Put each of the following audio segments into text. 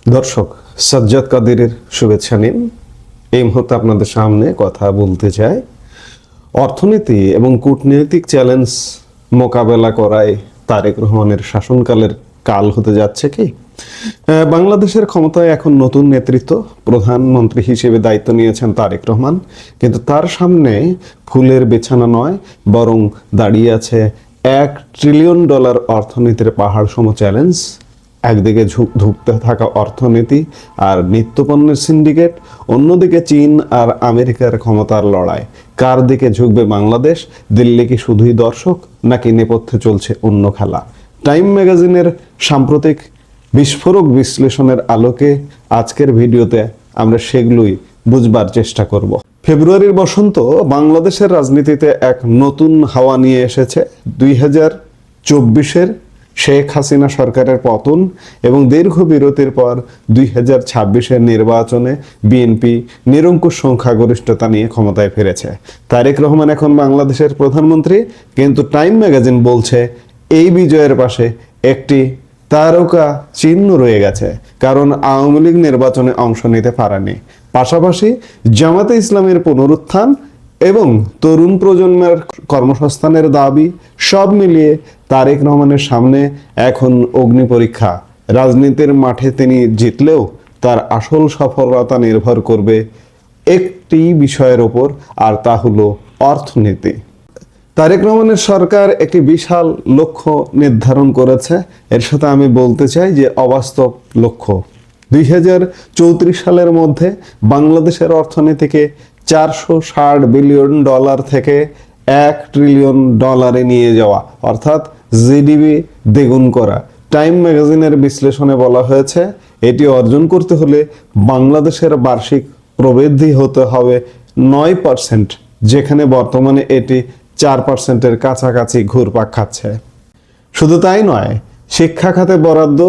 দর্শক, সাজ্জাদ কাদেরের শুভেচ্ছা নিন। এই মুহূর্তে আপনাদের সামনে কথা বলতে চাই অর্থনীতি এবং কূটনৈতিক চ্যালেঞ্জ মোকাবেলা করায় তারেক রহমানের শাসনকালের কাল হতে যাচ্ছে কি? বাংলাদেশের ক্ষমতায় এখন নতুন নেতৃত্ব, প্রধানমন্ত্রী হিসেবে দায়িত্ব নিয়েছেন তারেক রহমান, কিন্তু তার সামনে ফুলের বিছানা নয়, বরং দাঁড়িয়ে আছে $1 ট্রিলিয়ন অর্থনীতির পাহাড় সম চ্যালেঞ্জ। একদিকে ধুঁকতে থাকা অর্থনীতি আর নিত্যপণ্যের সিন্ডিকেট, অন্যদিকে চীন আর আমেরিকার ক্ষমতার লড়াই। কার দিকে ঝুঁকবে বাংলাদেশ? দিল্লি কি শুধুই দর্শক, নাকি নেপথ্যে চলছে অন্য খেলা? টাইম ম্যাগাজিনের সাম্প্রতিক বিস্ফোরক বিশ্লেষণের আলোকে আজকের ভিডিওতে আমরা সেগুলোই বুঝবার চেষ্টা করব। ফেব্রুয়ারির বসন্ত বাংলাদেশের রাজনীতিতে এক নতুন হাওয়া নিয়ে এসেছে। 2024-এর শেখ হাসিনা সরকারের পতন এবং দীর্ঘ বিরতির পর 2026-এর নির্বাচনে বিএনপি নিরঙ্কুশ সংখ্যাগরিষ্ঠতা নিয়ে ক্ষমতায় ফিরেছে। তারেক রহমান এখন বাংলাদেশের প্রধানমন্ত্রী, কিন্তু টাইম ম্যাগাজিন বলছে এই বিজয়ের পাশে একটি তারকা চিহ্ন রয়ে গেছে, কারণ আওয়ামী লীগ নির্বাচনে অংশ নিতে পারেনি। পাশাপাশি জামাতে ইসলামের পুনরুত্থান এবং তরুণ প্রজন্মের কর্মসংস্থানের দাবি, সব মিলিয়ে তারেক রহমানের সামনে এখন অগ্নি পরীক্ষা। রাজনীতির মাঠে তিনি জিতলেও তার আসল সফলতা নির্ভর করবে একটি বিষয়ের ওপর, আর তা হলো অর্থনীতি। তারেক রহমানের সরকার একটি বিশাল লক্ষ্য নির্ধারণ করেছে। এর সাথে আমি বলতে চাই যে অবাস্তব লক্ষ্য। 2034 সালের মধ্যে বাংলাদেশের অর্থনীতিকে $460 বিলিয়ন থেকে $1 ট্রিলিয়ন নিয়ে যাওয়া, অর্থাৎ জিডিপি দ্বিগুণ করা। টাইম ম্যাগাজিনের বিশ্লেষণে বলা হয়েছে এটি অর্জন করতে হলে বাংলাদেশের বার্ষিক প্রবৃদ্ধি হতে হবে 9%, যেখানে বর্তমানে এটি 4%-এর কাছাকাছি ঘুরপাক খাচ্ছে। শুধু তাই নয়, শিক্ষা খাতে বরাদ্দ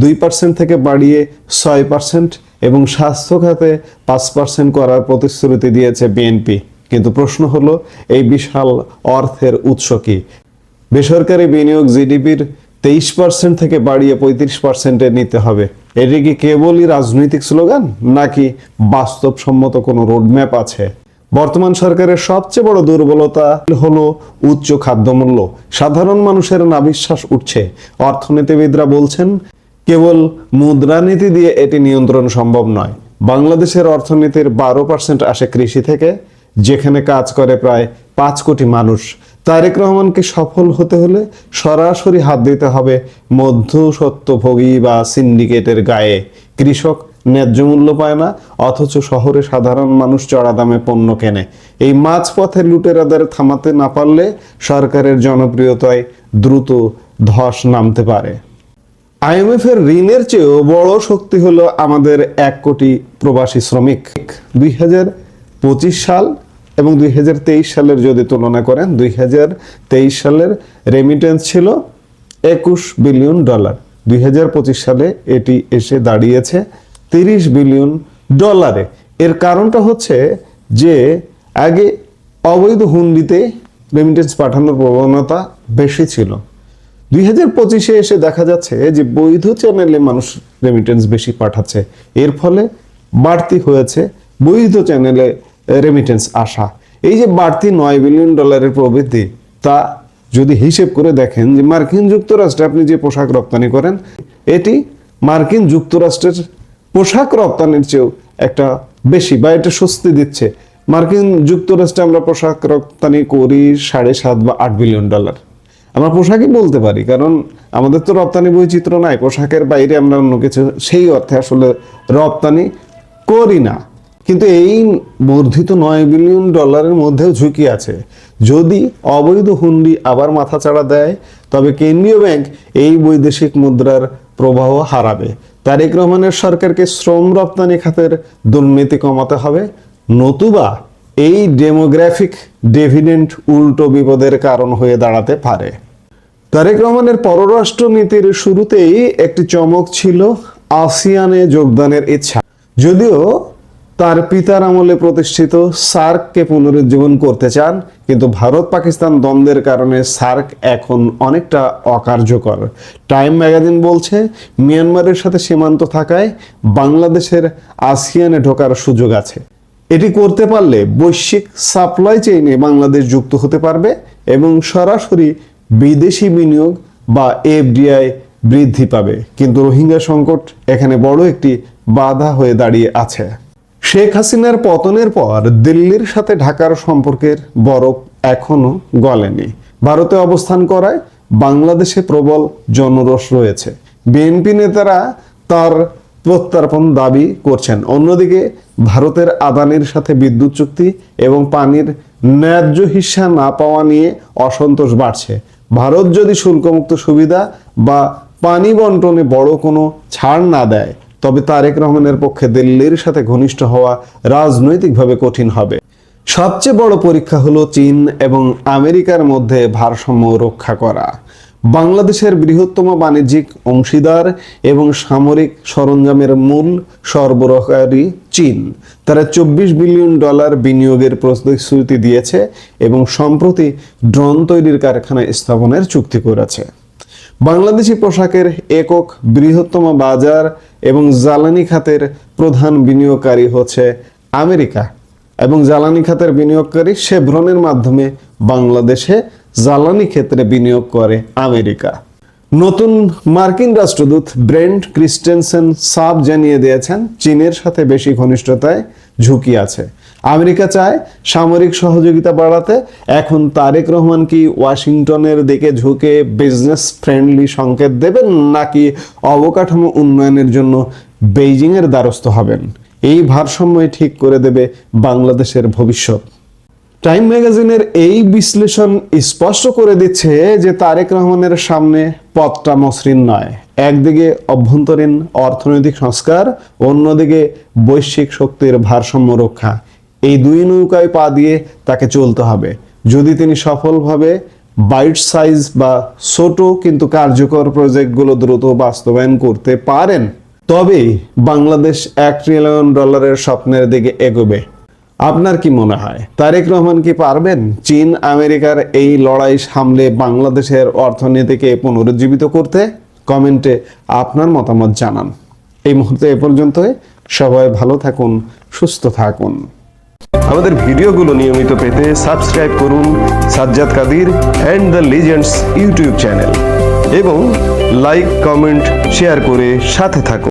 2% থেকে বাড়িয়ে 6% এবং স্বাস্থ্য খাতে 5% করার প্রতিশ্রুতি দিয়েছে বিএনপি। কিন্তু প্রশ্ন হলো, এই বিশাল অর্থের উৎস কি? বেসরকারি বিনিয়োগ জিডিপির 23% থেকে বাড়িয়ে 35%-এ নিতে হবে। এটি কি কেবলই রাজনৈতিক স্লোগান, নাকি বাস্তবসম্মত কোনো রোডম্যাপ আছে? বর্তমান সরকারের সবচেয়ে বড় দুর্বলতা হলো উচ্চ খাদ্যমূল্য। সাধারণ মানুষের নাভিশ্বাস উঠছে। অর্থনীতিবিদরা বলছেন কেবল মুদ্রানীতি দিয়ে এটি নিয়ন্ত্রণ সম্ভব নয়। বাংলাদেশের অর্থনীতির 12% আসে কৃষি থেকে, যেখানে কাজ করে প্রায় 5 কোটি মানুষ। তারেক রহমানকে সফল হতে হলে সরাসরি হাত দিতে হবে মধ্যস্বত্বভোগী বা সিন্ডিকেটের গায়ে। কৃষক ন্যায্য মূল্য পায় না, অথচ শহরে সাধারণ মানুষ চড়া দামে পণ্য কেনে। এই মাঝপথে লুটেরাদের থামাতে না পারলে সরকারের জনপ্রিয়তায় দ্রুত ধস নামতে পারে। IMF এর ঋণের চেয়েও বড় শক্তি হলো আমাদের 1 কোটি প্রবাসী শ্রমিক। 2025 সাল এবং 2023 সালের যদি তুলনা করেন, 2023 সালের রেমিটেন্স ছিল $21 বিলিয়ন। 2025 সালে এটি এসে দাঁড়িয়েছে $30 বিলিয়ন। এর কারণটা হচ্ছে যে আগে অবৈধ হুন্ডিতে রেমিটেন্স পাঠানোর প্রবণতা বেশি ছিল। 2025-এ এসে দেখা যাচ্ছে যে বৈধ চ্যানেলে মানুষ রেমিটেন্স বেশি পাঠাচ্ছে। এর ফলে বাড়তি হয়েছে বৈধ চ্যানেলে রেমিটেন্স আসা। এই যে বাড়তি $9 বিলিয়ন প্রবৃদ্ধি, তা যদি হিসেব করে দেখেন যে মার্কিন যুক্তরাষ্ট্রে আপনি যে পোশাক রপ্তানি করেন, এটি মার্কিন যুক্তরাষ্ট্রের পোশাক রপ্তানির চেয়েও একটা বেশি, বা এটা স্বস্তি দিচ্ছে। মার্কিন যুক্তরাষ্ট্রে আমরা পোশাক রপ্তানি করি $7.5 বা $8 বিলিয়ন। আমরা পোশাকই বলতে পারি, কারণ আমাদের তো রপ্তানি বৈচিত্র্য নাই। পোশাকের বাইরে আমরা অন্য কিছু সেই অর্থে আসলে রপ্তানি করি না। কিন্তু এই বর্ধিত $9 বিলিয়ন মধ্যেও ঝুঁকি আছে। যদি অবৈধ হুন্ডি আবার মাথাচাড়া দেয়, তবে কেন্দ্রীয় ব্যাংক এই বৈদেশিক মুদ্রার প্রবাহ হারাবে। তারেক রহমানের সরকারকে শ্রম রপ্তানি খাতের দুর্নীতি কমাতে হবে, নতুবা এই ডেমোগ্রাফিক ডিভিডেন্ড উল্টো বিপদের কারণ হয়ে দাঁড়াতে পারে। তারেক রহমানের পররাষ্ট্র নীতির শুরুতেই একটি চমক ছিল আসিয়ানে যোগদানের ইচ্ছা। যদিও তার পিতার আমলে প্রতিষ্ঠিত সার্ককে পুনরুজ্জীবন করতে চান, কিন্তু ভারত পাকিস্তান দ্বন্দ্বের কারণে সার্ক এখন অনেকটা অকার্যকর। টাইম ম্যাগাজিন বলছে, মিয়ানমারের সাথে সীমান্ত থাকায় বাংলাদেশের আসিয়ানে ঢোকার সুযোগ আছে। এটি করতে পারলে বৈশ্বিক সাপ্লাই চেইনে বাংলাদেশ যুক্ত হতে পারবে এবং সরাসরি বিদেশি বিনিয়োগ বা এফডিআই বৃদ্ধি পাবে। কিন্তু রোহিঙ্গা সংকট এখানে বড় একটি বাধা হয়ে দাঁড়িয়ে আছে। শেখ হাসিনার পতনের পর দিল্লির সাথে ঢাকার সম্পর্কের বরফ এখনো গলেনি। ভারতে অবস্থান করায় বাংলাদেশে প্রবল জনরোষ রয়েছে। বিএনপি নেতারা তার প্রত্যর্পণ দাবি করছেন। অন্যদিকে ভারতের আদানির সাথে বিদ্যুৎ চুক্তি এবং পানির ন্যায্য হিস্সা না পাওয়া নিয়ে অসন্তোষ বাড়ছে। ভারত যদি শুল্কমুক্ত সুবিধা বা পানি বন্টনে বড় কোনো ছাড় না দেয়, তবে তারেক রহমানের পক্ষে দিল্লির সাথে ঘনিষ্ঠ হওয়া রাজনৈতিকভাবে কঠিন হবে। সবচেয়ে বড় পরীক্ষা হলো চীন এবং আমেরিকার মধ্যে ভারসাম্য রক্ষা করা। বাংলাদেশের বৃহত্তম বাণিজ্যিক অংশীদার এবং সামরিক সরঞ্জামের মূল সরবরাহকারী চীন। তারা $24 বিলিয়ন বিনিয়োগের প্রতিশ্রুতি দিয়েছে এবং সম্প্রতি ড্রোন তৈরির কারখানা স্থাপনের চুক্তি করেছে। বাংলাদেশি পোশাকের একক বৃহত্তম বাজার এবং জ্বালানি খাতের প্রধান বিনিয়োগকারী হচ্ছে আমেরিকা, এবং জ্বালানি খাতের বিনিয়োগকারী শেভরনের মাধ্যমে বাংলাদেশে জ্বালানি ক্ষেত্রে বিনিয়োগ করে আমেরিকা। নতুন মার্কিন রাষ্ট্রদূত ব্রেন্ট ক্রিস্টেনসেন সাফ জানিয়ে দিয়েছেন, চীনের সাথে বেশি ঘনিষ্ঠতায় ঝুঁকি আছে। আমেরিকা চায় সামরিক সহযোগিতা বাড়াতে। এখন তারেক রহমান কি ওয়াশিংটনের দিকে ঝুঁকে বিজনেস ফ্রেন্ডলি সংকেত দেবেন, নাকি অবকাঠামো উন্নয়নের জন্য বেইজিংয়ের দ্বারস্থ হবেন? এই ভারসাম্যই ঠিক করে দেবে বাংলাদেশের ভবিষ্যৎ। টাইম ম্যাগাজিনের এই বিশ্লেষণ স্পষ্ট করে দিচ্ছে যে তারেক রহমানের সামনে পথটা মসৃণ নয়। একদিকে অভ্যন্তরীণ অর্থনৈতিক সংস্কার, অন্যদিকে বৈশ্বিক শক্তির ভারসাম্য রক্ষা। এই দুই নৌকায় পা দিয়ে তাকে চলতে হবে। যদি তিনি সফলভাবে বাইট সাইজ বা ছোট কিন্তু কার্যকর প্রজেক্টগুলো দ্রুত বাস্তবায়ন করতে পারেন, তবেই বাংলাদেশ $1 ট্রিলিয়ন স্বপ্নের দিকে এগোবে। আপনার কি মনে হয়, তারেক রহমান কি পারবেন চীন আমেরিকার এই লড়াই সামলে বাংলাদেশের অর্থনীতিকে পুনরুজ্জীবিত করতে? কমেন্টে আপনার মতামত জানান। এই মুহূর্তে এ পর্যন্তই। সবাই ভালো থাকুন, সুস্থ থাকুন। আমাদের ভিডিওগুলো নিয়মিত পেতে সাবস্ক্রাইব করুন Sajjad Kadir and the legends YouTube channel এবং লাইক, কমেন্ট, শেয়ার করে সাথে থাকুন।